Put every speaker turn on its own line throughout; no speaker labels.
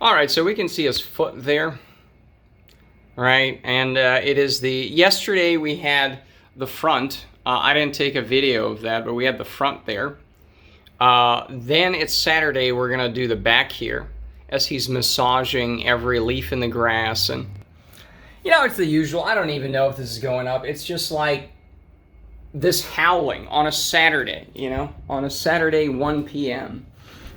All right, so we can see his foot there, right? And it is yesterday we had the front. I didn't take a video of that, but we had the front there. Then it's Saturday, we're gonna do the back here as he's massaging every leaf in the grass. And, you know, it's the usual. I don't even know if this is going up. It's just like this howling on a Saturday, you know, on a Saturday, 1 p.m.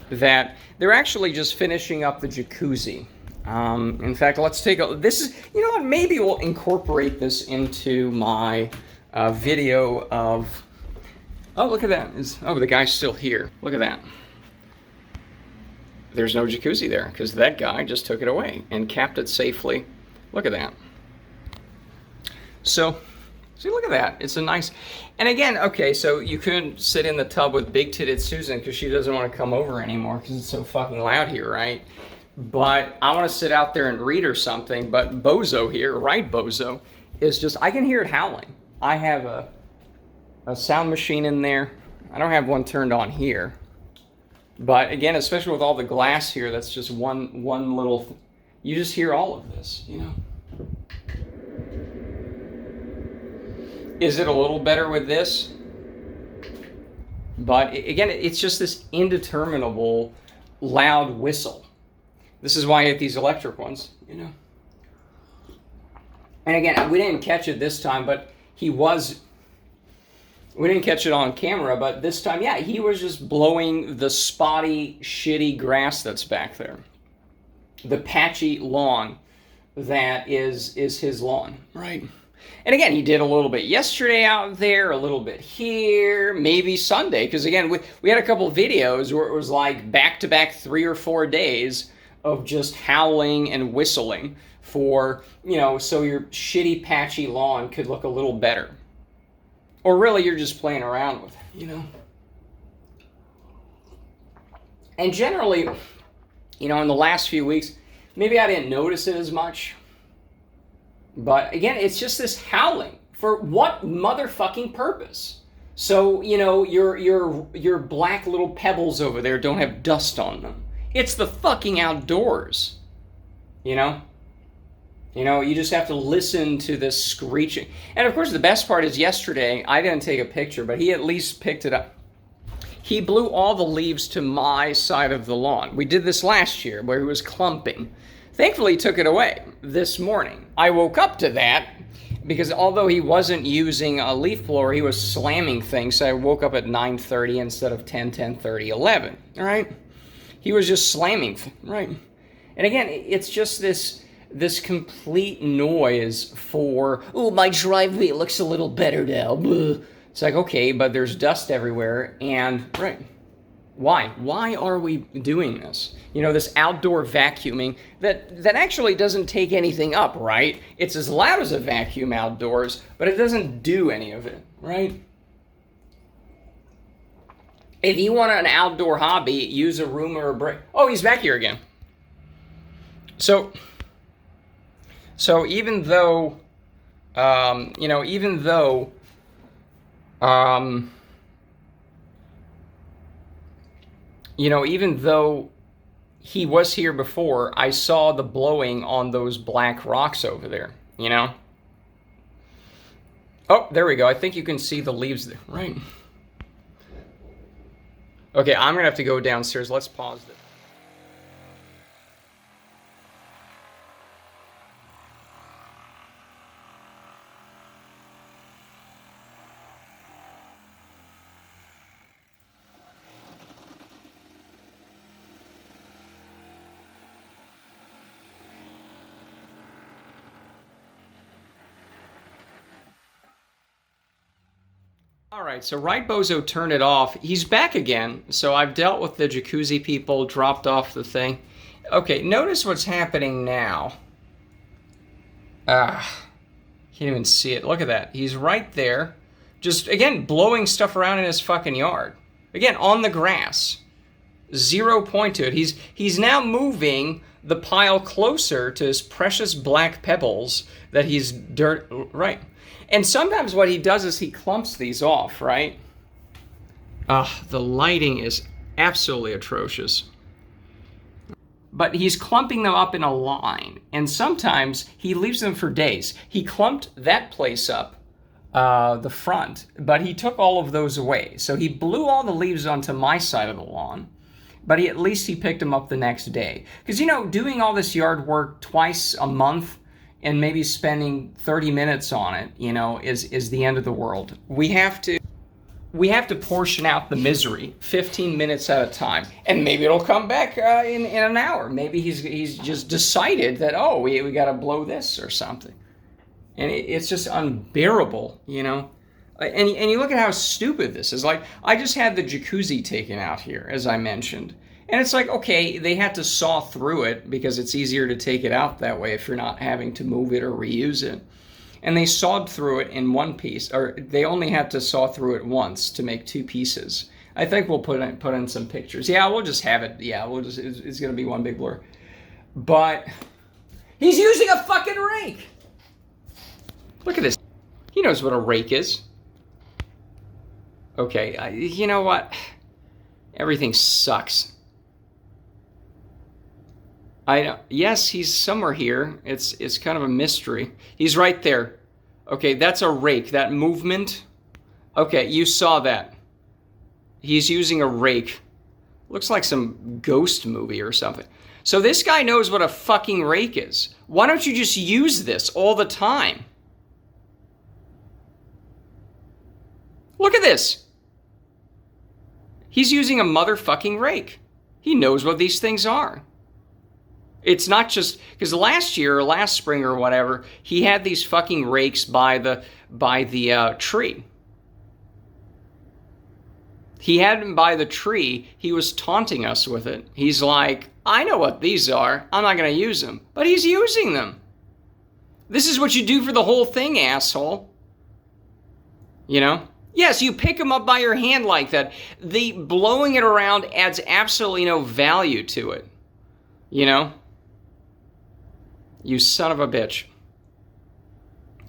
that they're actually just finishing up the jacuzzi. In fact, let's take a, this is, you know what, maybe we'll incorporate this into my video of, oh, look at that. Oh, the guy's still here. Look at that. There's no jacuzzi there because that guy just took it away and capped it safely. Look at that. So, see, look at that. It's a nice, and again, okay, so you couldn't sit in the tub with big-titted Susan because she doesn't want to come over anymore because it's so fucking loud here, right? But I want to sit out there and read or something, but Bozo here, right, Bozo, is just, I can hear it howling. I have a sound machine in there. I don't have one turned on here. But again, especially with all the glass here, that's just one little, you just hear all of this, you know? Is it a little better with this? But again, it's just this indeterminable loud whistle. This is why I get these electric ones, you know? And again, we didn't catch it this time, but we didn't catch it on camera, but this time, yeah, he was just blowing the spotty, shitty grass that's back there. The patchy lawn that is his lawn, right? And again, he did a little bit yesterday out there, a little bit here, maybe Sunday, because again, we had a couple of videos where it was like back-to-back 3 or 4 days of just howling and whistling for, you know, so your shitty, patchy lawn could look a little better. Or really, you're just playing around with it, you know? And generally, you know, in the last few weeks, maybe I didn't notice it as much. But again, it's just this howling. For what motherfucking purpose? So, you know, your black little pebbles over there don't have dust on them. It's the fucking outdoors, you know? You know, you just have to listen to this screeching. And of course, the best part is yesterday, I didn't take a picture, but he at least picked it up. He blew all the leaves to my side of the lawn. We did this last year where he was clumping. Thankfully, he took it away this morning. I woke up to that because although he wasn't using a leaf blower, he was slamming things. So I woke up at 9:30 instead of 10, 10:30, 11, all right? He was just slamming, right? And again, it's just this complete noise for, oh, my driveway looks a little better now. It's like, okay, but there's dust everywhere, and, right, why? Why are we doing this? You know, this outdoor vacuuming that actually doesn't take anything up, right? It's as loud as a vacuum outdoors, but it doesn't do any of it, right? If you want an outdoor hobby, use a room or a break. Oh, he's back here again. So even though, you know, even though he was here before, I saw the blowing on those black rocks over there, you know? Oh, there we go. I think you can see the leaves there, right? Okay, I'm going to have to go downstairs. Let's pause this. All right, so Right Bozo turned it off. He's back again. So I've dealt with the jacuzzi people, dropped off the thing. Okay, notice what's happening now. Can't even see it. Look at that. He's right there. Just, again, blowing stuff around in his fucking yard. Again, on the grass. 0 point to it. He's now moving the pile closer to his precious black pebbles that he's right. And sometimes what he does is he clumps these off, right? The lighting is absolutely atrocious. but he's clumping them up in a line. And sometimes he leaves them for days. He clumped that place up, the front, but he took all of those away. So he blew all the leaves onto my side of the lawn, but at least he picked them up the next day. Because, you know, doing all this yard work twice a month and maybe spending 30 minutes on it, you know, is the end of the world. We have to portion out the misery 15 minutes at a time, and maybe it'll come back in an hour. Maybe he's just decided that, oh, we got to blow this or something. And it's just unbearable, you know. And you look at how stupid this is. Like, I just had the jacuzzi taken out here, as I mentioned. And it's like, okay, they had to saw through it because it's easier to take it out that way if you're not having to move it or reuse it. And they sawed through it in one piece, or they only had to saw through it once to make 2 pieces. I think we'll put in some pictures. Yeah, we'll just have it. Yeah, it's going to be one big blur. But he's using a fucking rake. Look at this. He knows what a rake is. Okay, you know what? Everything sucks. Yes, he's somewhere here. It's kind of a mystery. He's right there. Okay, that's a rake. That movement. Okay, you saw that. He's using a rake. Looks like some ghost movie or something. So this guy knows what a fucking rake is. Why don't you just use this all the time? Look at this. He's using a motherfucking rake. He knows what these things are. It's not just because last year or last spring or whatever, he had these fucking rakes by the tree. He had them by the tree. He was taunting us with it. He's like, I know what these are. I'm not going to use them. But he's using them. This is what you do for the whole thing, asshole. You know? Yes, you pick them up by your hand like that. The blowing it around adds absolutely no value to it. You know? You son of a bitch.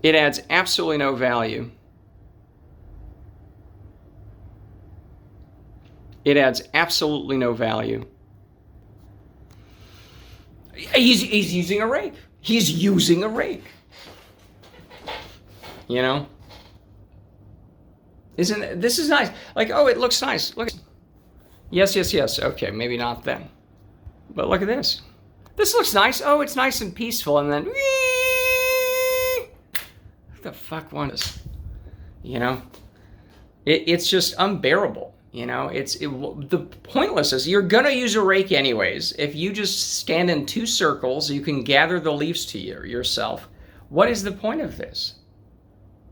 It adds absolutely no value. It adds absolutely no value. He's using a rake. He's using a rake. You know? This is nice. Like, oh, it looks nice. Look. Yes. Okay, maybe not then. But look at this. This looks nice. Oh, it's nice and peaceful. And then, what the fuck was? You know, it's just unbearable. You know, the pointless is you're gonna use a rake anyways. If you just stand in 2 circles, you can gather the leaves to yourself. What is the point of this?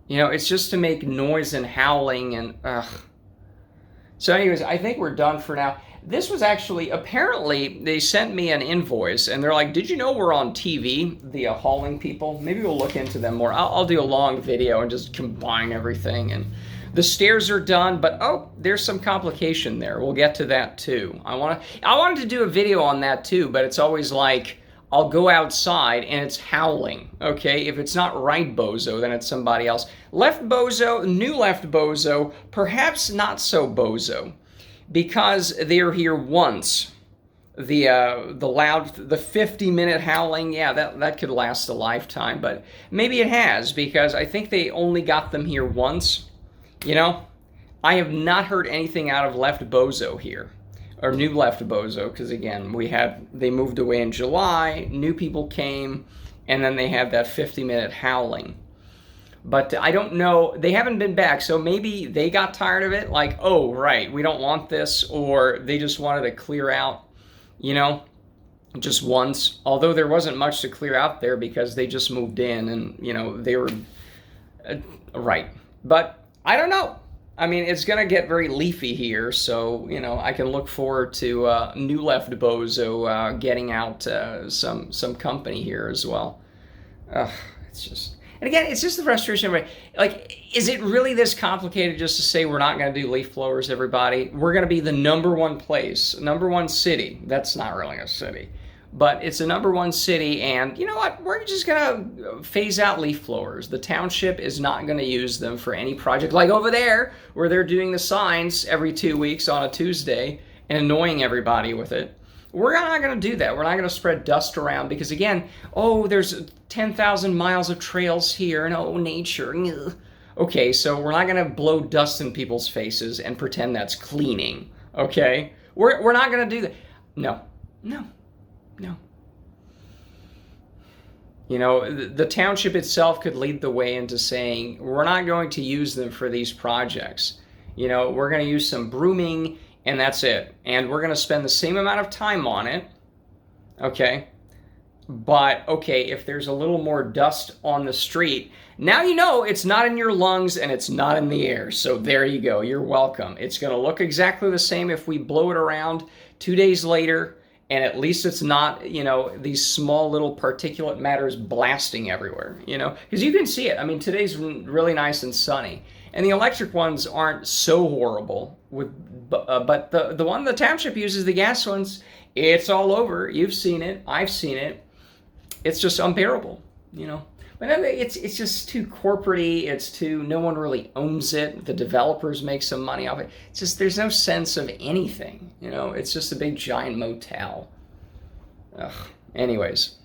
You know, it's just to make noise and howling and ugh. So anyways, I think we're done for now. This was actually, apparently, they sent me an invoice, and they're like, did you know we're on TV, the hauling people? Maybe we'll look into them more. I'll do a long video and just combine everything. And the stairs are done, but oh, there's some complication there. We'll get to that too. I wanted to do a video on that too, but it's always like, I'll go outside and it's howling, okay? If it's not right bozo, then it's somebody else. Left bozo, new left bozo, perhaps not so bozo, because they're here once. The loud, the 50-minute howling, yeah, that could last a lifetime, but maybe it has, because I think they only got them here once. You know, I have not heard anything out of left bozo here. Or new left bozo, because again, they moved away in July, new people came, and then they had that 50-minute howling. But I don't know, they haven't been back, so maybe they got tired of it, like, oh, right, we don't want this, or they just wanted to clear out, you know, just once. Although there wasn't much to clear out there because they just moved in and, you know, they were, right. But I don't know. I mean, it's going to get very leafy here, so, you know, I can look forward to new left bozo getting out some company here as well. It's just... And again, it's just the frustration of, like, is it really this complicated just to say we're not going to do leaf blowers, everybody? We're going to be the #1 place, #1 city. That's not really a city. But it's a #1 city, and you know what? We're just going to phase out leaf blowers. The township is not going to use them for any project like over there, where they're doing the signs every 2 weeks on a Tuesday and annoying everybody with it. We're not going to do that. We're not going to spread dust around because, again, oh, there's 10,000 miles of trails here and oh, nature. Okay, so we're not going to blow dust in people's faces and pretend that's cleaning, okay? We're not going to do that. No. You know, the township itself could lead the way into saying, we're not going to use them for these projects. You know, we're going to use some brooming and that's it. And we're going to spend the same amount of time on it, okay? But, okay, if there's a little more dust on the street, now you know it's not in your lungs and it's not in the air. So there you go. You're welcome. It's going to look exactly the same if we blow it around 2 days later, and at least it's not, you know, these small little particulate matters blasting everywhere, you know? Because you can see it. I mean, today's really nice and sunny. And the electric ones aren't so horrible, but the one the township uses, the gas ones, it's all over. You've seen it. I've seen it. It's just unbearable, you know? But it's just too corporate-y. It's too, no one really owns it. The developers make some money off it. It's just, there's no sense of anything, you know? It's just a big giant motel. Ugh. Anyways.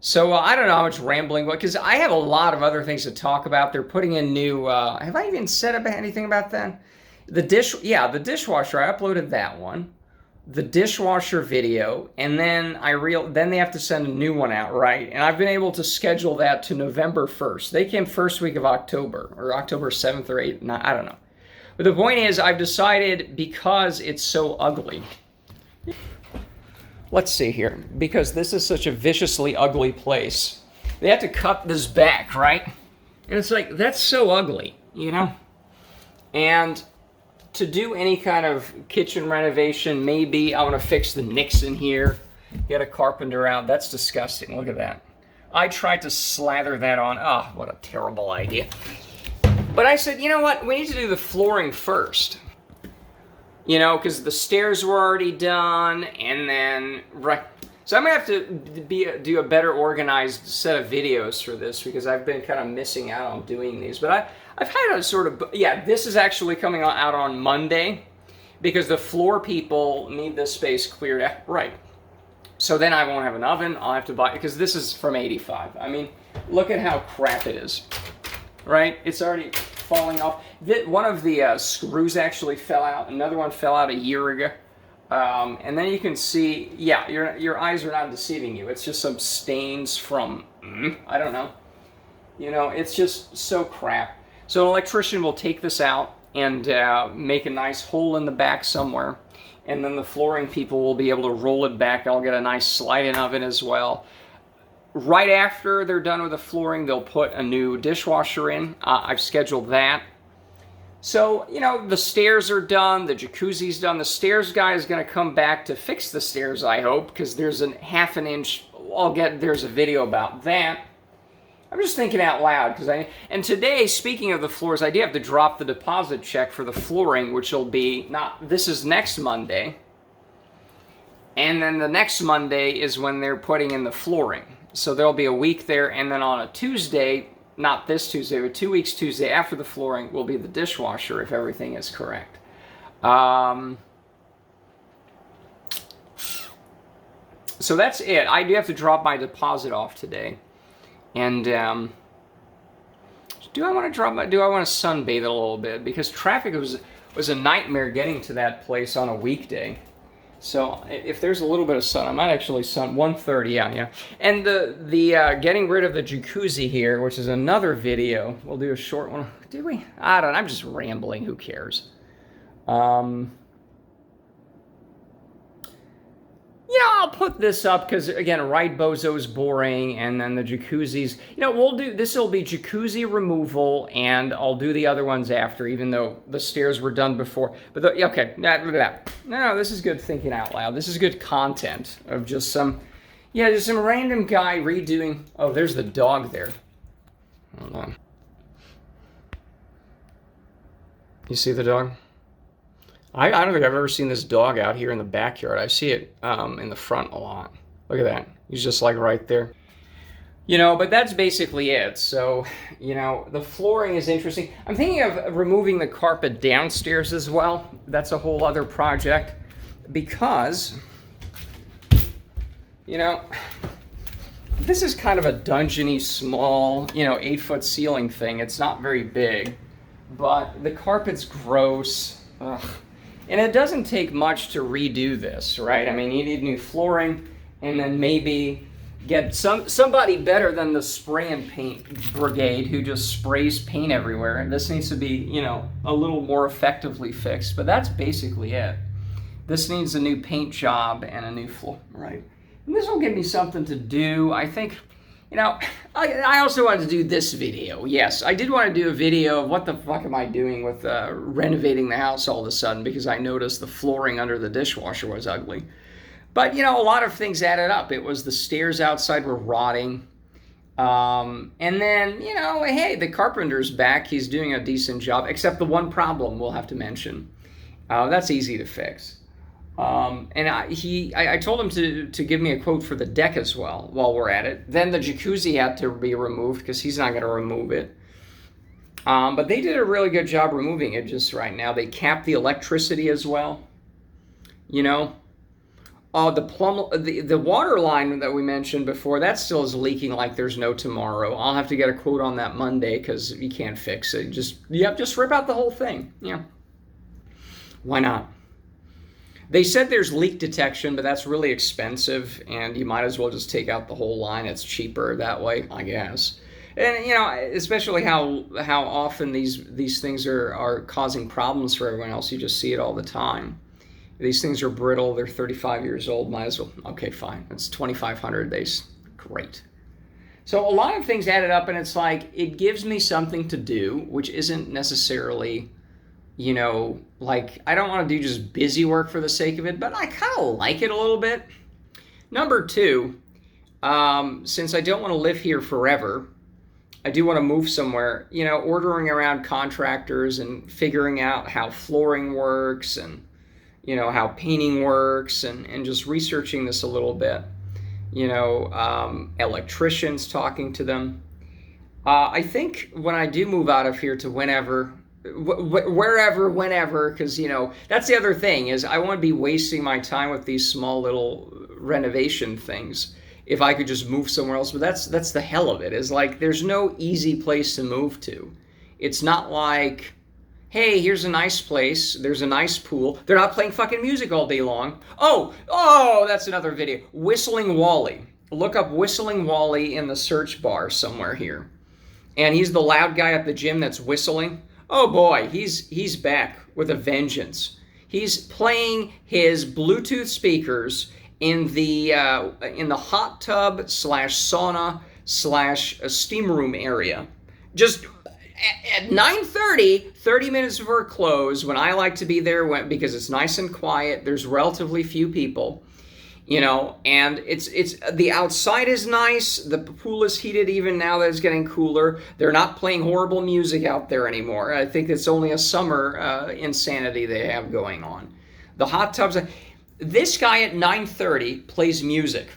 So I don't know how much rambling, because I have a lot of other things to talk about. They're putting in new, have I even said anything about that? The dishwasher, I uploaded that one. The dishwasher video, and then then they have to send a new one out, right? And I've been able to schedule that to November 1st. They came first week of October, or October 7th or 8th, I don't know. But the point is, I've decided, because it's so ugly. Let's see here. Because this is such a viciously ugly place, they have to cut this back, right? And it's like, that's so ugly, you know? And to do any kind of kitchen renovation, maybe I want to fix the nicks in here, get a carpenter out. That's disgusting. Look at that. I tried to slather that on. Oh, what a terrible idea. But I said, you know what? We need to do the flooring first. You know, because the stairs were already done, and then, right. So I'm going to have to do a better organized set of videos for this, because I've been kind of missing out on doing these. But I've had a sort of, this is actually coming out on Monday, because the floor people need this space cleared out. Right. So then I won't have an oven. I'll have to buy, because this is from 85. I mean, look at how crap it is. Right? It's already falling off. One of the screws actually fell out. Another one fell out a year ago. And then you can see, your eyes are not deceiving you. It's just some stains from, I don't know. You know, it's just so crap. So an electrician will take this out and make a nice hole in the back somewhere. And then the flooring people will be able to roll it back. I'll get a nice slide-in oven as well. Right after they're done with the flooring, they'll put a new dishwasher in. I've scheduled that. So, you know, the stairs are done, the jacuzzi's done. The stairs guy is going to come back to fix the stairs, I hope, because there's a half an inch, there's a video about that. I'm just thinking out loud, and today, speaking of the floors, I do have to drop the deposit check for the flooring, which will be, this is next Monday. And then the next Monday is when they're putting in the flooring. So there'll be a week there, and then on a Tuesday, not this Tuesday, but 2 weeks Tuesday after the flooring will be the dishwasher, if everything is correct. So that's it. I do have to drop my deposit off today. And do I want to sunbathe a little bit? Because traffic was a nightmare getting to that place on a weekday. So if there's a little bit of sun, I might actually 1:30, yeah. And the getting rid of the jacuzzi here, which is another video. We'll do a short one. Did we? I don't know. I'm just rambling. Who cares? I'll put this up because, again, right bozo is boring, and then the jacuzzis. This will be jacuzzi removal, and I'll do the other ones after, even though the stairs were done before. But, okay, no, this is good thinking out loud. This is good content of just some random guy redoing. Oh, there's the dog there. Hold on. You see the dog? I don't think I've ever seen this dog out here in the backyard. I see it in the front a lot. Look at that. He's just like right there. But that's basically it. So, the flooring is interesting. I'm thinking of removing the carpet downstairs as well. That's a whole other project because You know, this is kind of a dungeony, small, 8-foot ceiling thing. It's not very big, but the carpet's gross. Ugh. And it doesn't take much to redo this, right? I mean, you need new flooring, and then maybe get somebody better than the spray and paint brigade who just sprays paint everywhere. And this needs to be, a little more effectively fixed, but that's basically it. This needs a new paint job and a new floor, right? And this will give me something to do. I think, I also wanted to do this video. Yes, I did want to do a video of what the fuck am I doing with renovating the house all of a sudden, because I noticed the flooring under the dishwasher was ugly. But, a lot of things added up. It was the stairs outside were rotting. And then, hey, the carpenter's back. He's doing a decent job, except the one problem we'll have to mention. That's easy to fix. And I told him to give me a quote for the deck as well while we're at it. Then the jacuzzi had to be removed because he's not going to remove it. But they did a really good job removing it just right now. They capped the electricity as well. The water line that we mentioned before, that still is leaking like there's no tomorrow. I'll have to get a quote on that Monday because you can't fix it. Just rip out the whole thing. Yeah. Why not? They said there's leak detection, but that's really expensive, and you might as well just take out the whole line. It's cheaper that way, I guess. And, especially how often these things are causing problems for everyone else. You just see it all the time. These things are brittle. They're 35 years old. Might as well. Okay, fine. It's 2,500 days. Great. So a lot of things added up, and it's like it gives me something to do, which isn't necessarily... I don't want to do just busy work for the sake of it, but I kind of like it a little bit. Number two, since I don't want to live here forever, I do want to move somewhere, ordering around contractors and figuring out how flooring works and, how painting works and just researching this a little bit. Electricians, talking to them. I think when I do move out of here to wherever, because, that's the other thing is I want to be wasting my time with these small little renovation things if I could just move somewhere else. But that's the hell of it, is like there's no easy place to move to. It's not like, hey, here's a nice place, there's a nice pool. They're not playing fucking music all day long. Oh, that's another video. Whistlin Wally. Look up Whistlin Wally in the search bar somewhere here. And he's the loud guy at the gym that's whistling. Oh boy, he's back with a vengeance. He's playing his Bluetooth speakers in the hot tub / sauna / steam room area. Just at 9:30, 30 minutes before close, when I like to be there because it's nice and quiet, there's relatively few people. And it's the outside is nice. The pool is heated even now that it's getting cooler. They're not playing horrible music out there anymore. I think it's only a summer insanity they have going on. The hot tubs. This guy at 9:30 plays music,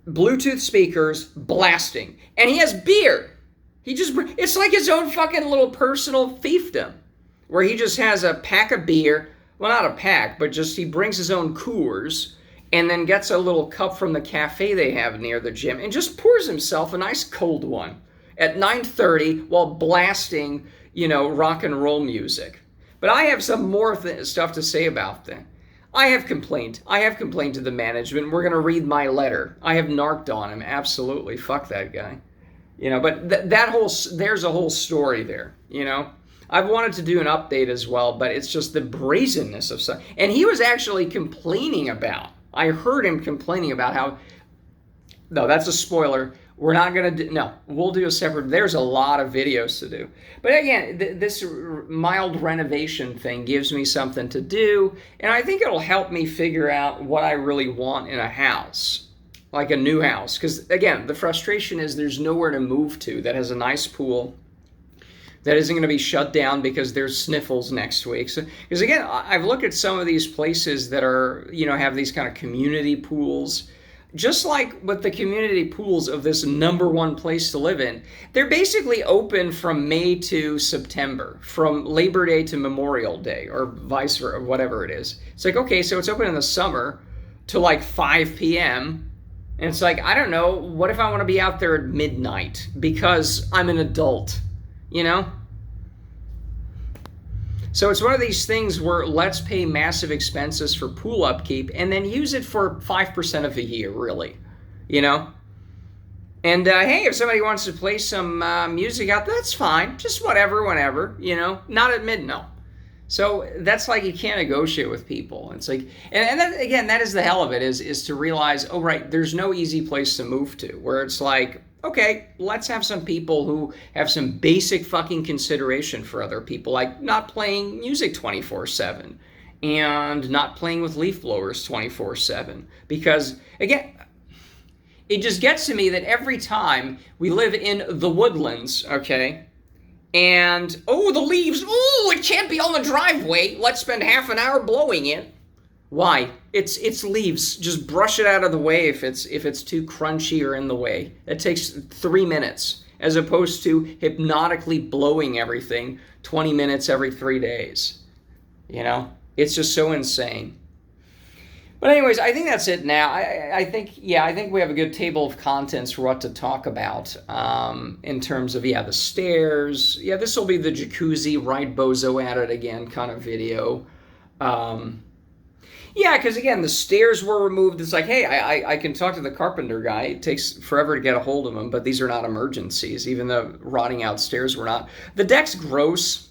Bluetooth speakers blasting, and he has beer. It's like his own fucking little personal fiefdom, where he just has a pack of beer. Well, not a pack, but just he brings his own Coors. And then gets a little cup from the cafe they have near the gym and just pours himself a nice cold one at 9:30 while blasting, rock and roll music. But I have some more stuff to say about that. I have complained to the management. We're going to read my letter. I have narked on him. Absolutely. Fuck that guy. But there's a whole story there, I've wanted to do an update as well, but it's just the brazenness of stuff. And he was actually complaining about, I heard him complaining about how, no, that's a spoiler. We're not going to do, no, we'll do a separate, there's a lot of videos to do. But again, this mild renovation thing gives me something to do, and I think it'll help me figure out what I really want in a house, like a new house. Because again, the frustration is there's nowhere to move to that has a nice pool, that isn't going to be shut down because there's sniffles next week. So, because again, I've looked at some of these places that are, have these kind of community pools. Just like with the community pools of this #1 place to live in, they're basically open from May to September, from Labor Day to Memorial Day, or vice versa, whatever it is. It's like, okay, so it's open in the summer to like 5 p.m., And it's like, I don't know, what if I want to be out there at midnight because I'm an adult, you know? So it's one of these things where let's pay massive expenses for pool upkeep and then use it for 5% of a year, really, you know? And hey, if somebody wants to play some music out, that's fine. Just whatever, whenever, you know? Not at midnight. So that's like you can't negotiate with people. It's like, and then, again, that is the hell of it, is to realize, oh, right, there's no easy place to move to, where it's like, okay, let's have some people who have some basic fucking consideration for other people, like not playing music 24/7 and not playing with leaf blowers 24/7. Because, again, it just gets to me that every time we live in the woodlands, okay, and, oh, the leaves, oh, it can't be on the driveway. Let's spend half an hour blowing it. Why? It's leaves. Just brush it out of the way if it's too crunchy or in the way. It takes 3 minutes, as opposed to hypnotically blowing everything 20 minutes every 3 days. You know? It's just so insane. But anyways, I think that's it now. I think we have a good table of contents for what to talk about in terms of, the stairs. Yeah, this will be the jacuzzi, right, bozo at it again kind of video. Because, again, the stairs were removed. It's like, hey, I can talk to the carpenter guy. It takes forever to get a hold of him, but these are not emergencies, even though rotting out stairs were not. The deck's gross,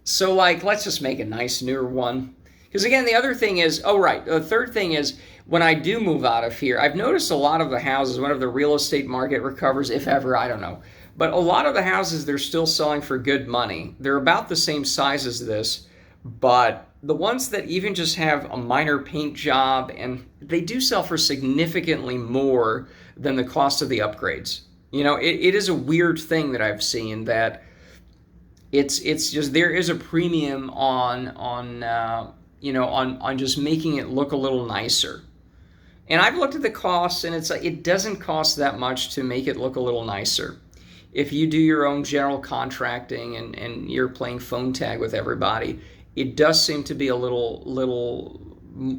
so, like, let's just make a nice newer one. Because, again, the other thing is, the third thing is, when I do move out of here, I've noticed a lot of the houses, whenever the real estate market recovers, if ever, I don't know, but a lot of the houses, they're still selling for good money. They're about the same size as this, but the ones that even just have a minor paint job, and they do sell for significantly more than the cost of the upgrades. You know, it is a weird thing that I've seen, that it's just, there is a premium on just making it look a little nicer. And I've looked at the costs, and it's like, it doesn't cost that much to make it look a little nicer. If you do your own general contracting and you're playing phone tag with everybody, it does seem to be a little,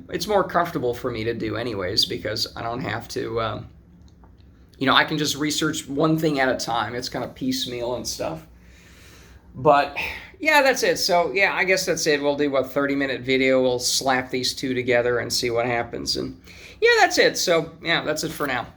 it's more comfortable for me to do anyways, because I don't have to, I can just research one thing at a time. It's kind of piecemeal and stuff. But yeah, that's it. So yeah, I guess that's it. We'll do a 30-minute video. We'll slap these two together and see what happens. And yeah, that's it. So yeah, that's it for now.